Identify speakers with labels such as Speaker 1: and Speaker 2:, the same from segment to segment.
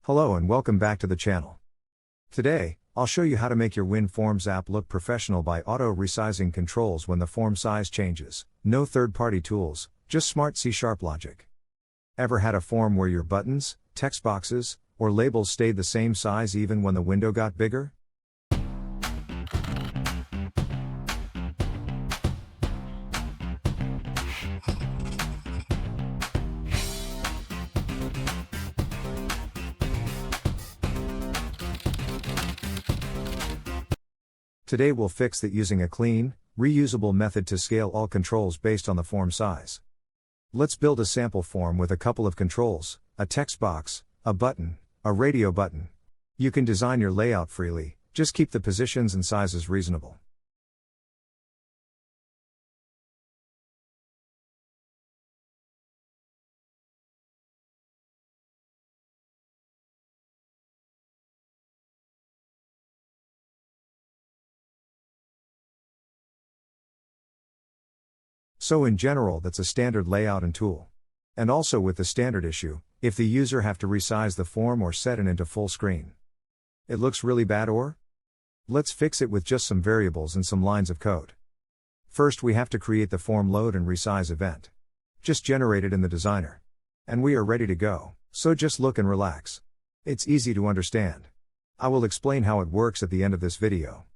Speaker 1: Hello and welcome back to the channel. Today, I'll show you how to make your WinForms app look professional by auto-resizing controls when the form size changes. No third-party tools, just smart C# logic. Ever had a form where your buttons, text boxes, or labels stayed the same size even when the window got bigger? Today we'll fix that using a clean, reusable method to scale all controls based on the form size. Let's build a sample form with a couple of controls, a text box, a button, a radio button. You can design your layout freely, just keep the positions and sizes reasonable. So in general that's a standard layout and tool. And also with the standard issue, if the user have to resize the form or set it into full screen. It looks really bad or? Let's fix it with just some variables and some lines of code. First we have to create the form load and resize event. Just generate it in the designer. And we are ready to go, so just look and relax. It's easy to understand. I will explain how it works at the end of this video.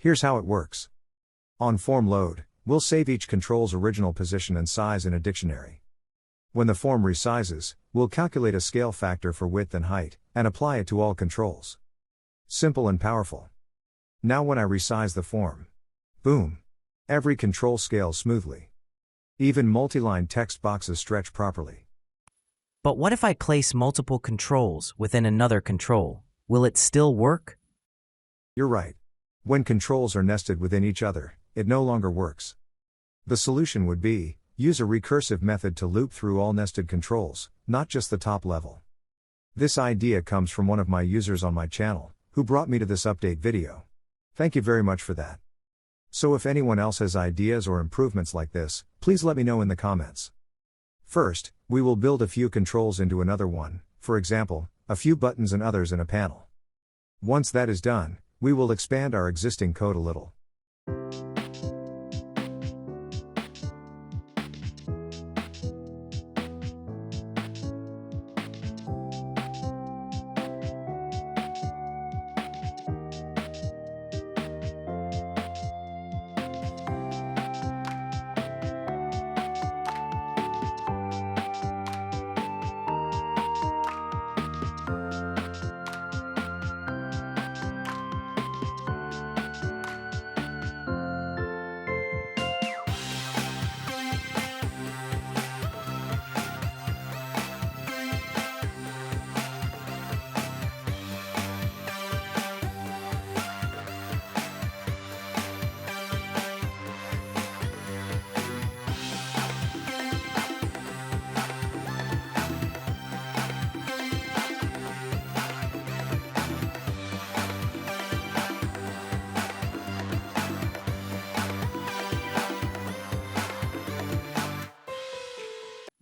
Speaker 1: Here's how it works. On form load, we'll save each control's original position and size in a dictionary. When the form resizes, we'll calculate a scale factor for width and height, and apply it to all controls. Simple and powerful. Now when I resize the form, boom! Every control scales smoothly. Even multi-line text boxes stretch properly.
Speaker 2: But what if I place multiple controls within another control? Will it still work?
Speaker 1: You're right. When controls are nested within each other, it no longer works. The solution would be, use a recursive method to loop through all nested controls, not just the top level. This idea comes from one of my users on my channel, who brought me to this update video. Thank you very much for that. So if anyone else has ideas or improvements like this, please let me know in the comments. First, we will build a few controls into another one, for example, a few buttons and others in a panel. Once that is done, we will expand our existing code a little.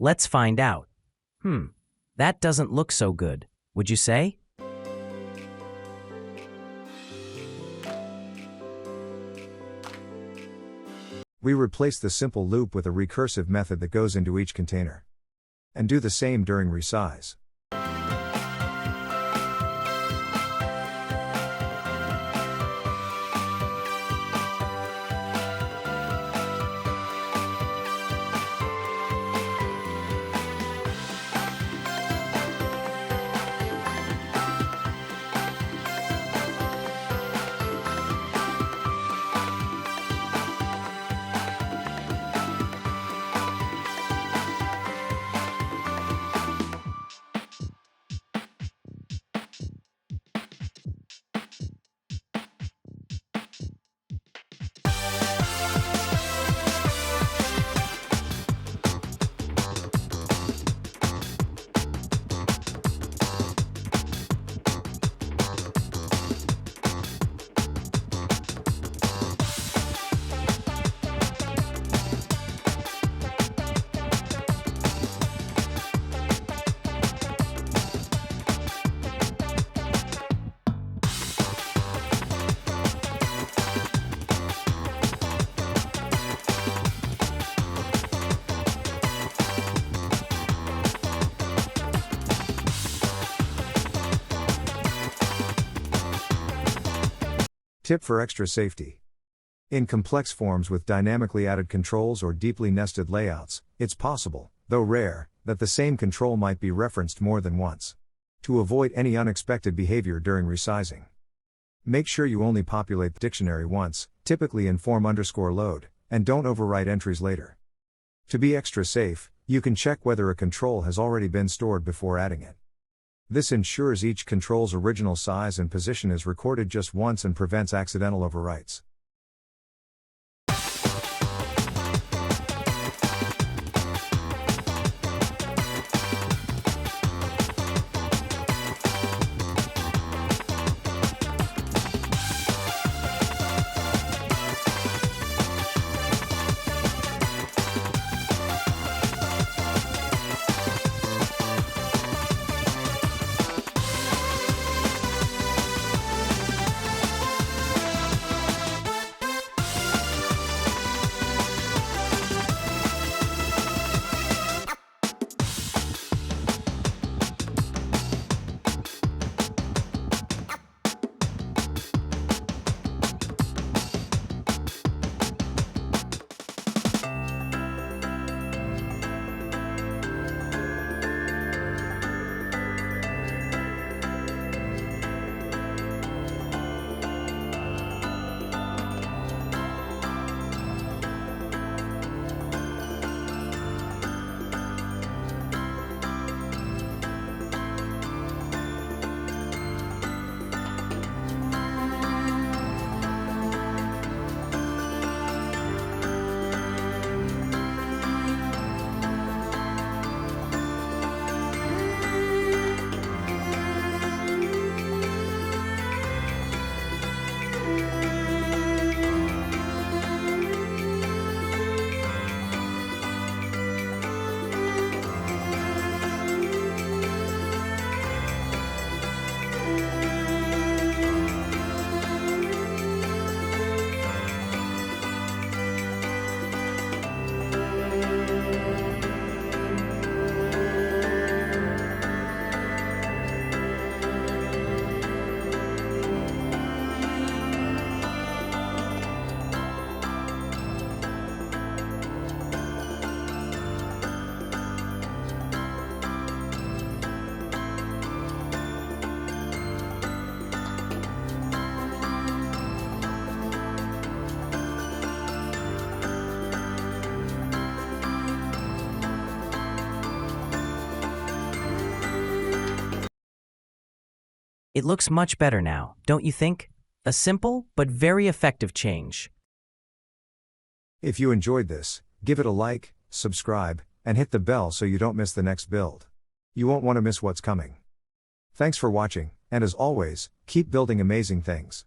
Speaker 2: Let's find out. That doesn't look so good, would you say?
Speaker 1: We replace the simple loop with a recursive method that goes into each container. And do the same during resize. Tip for extra safety. In complex forms with dynamically added controls or deeply nested layouts, it's possible, though rare, that the same control might be referenced more than once. To avoid any unexpected behavior during resizing, make sure you only populate the dictionary once, typically in form_load, and don't overwrite entries later. To be extra safe, you can check whether a control has already been stored before adding it. This ensures each control's original size and position is recorded just once and prevents accidental overwrites.
Speaker 2: It looks much better now, don't you think? A simple but very effective change.
Speaker 1: If you enjoyed this, give it a like, subscribe, and hit the bell so you don't miss the next build. You won't want to miss what's coming. Thanks for watching, and as always, keep building amazing things.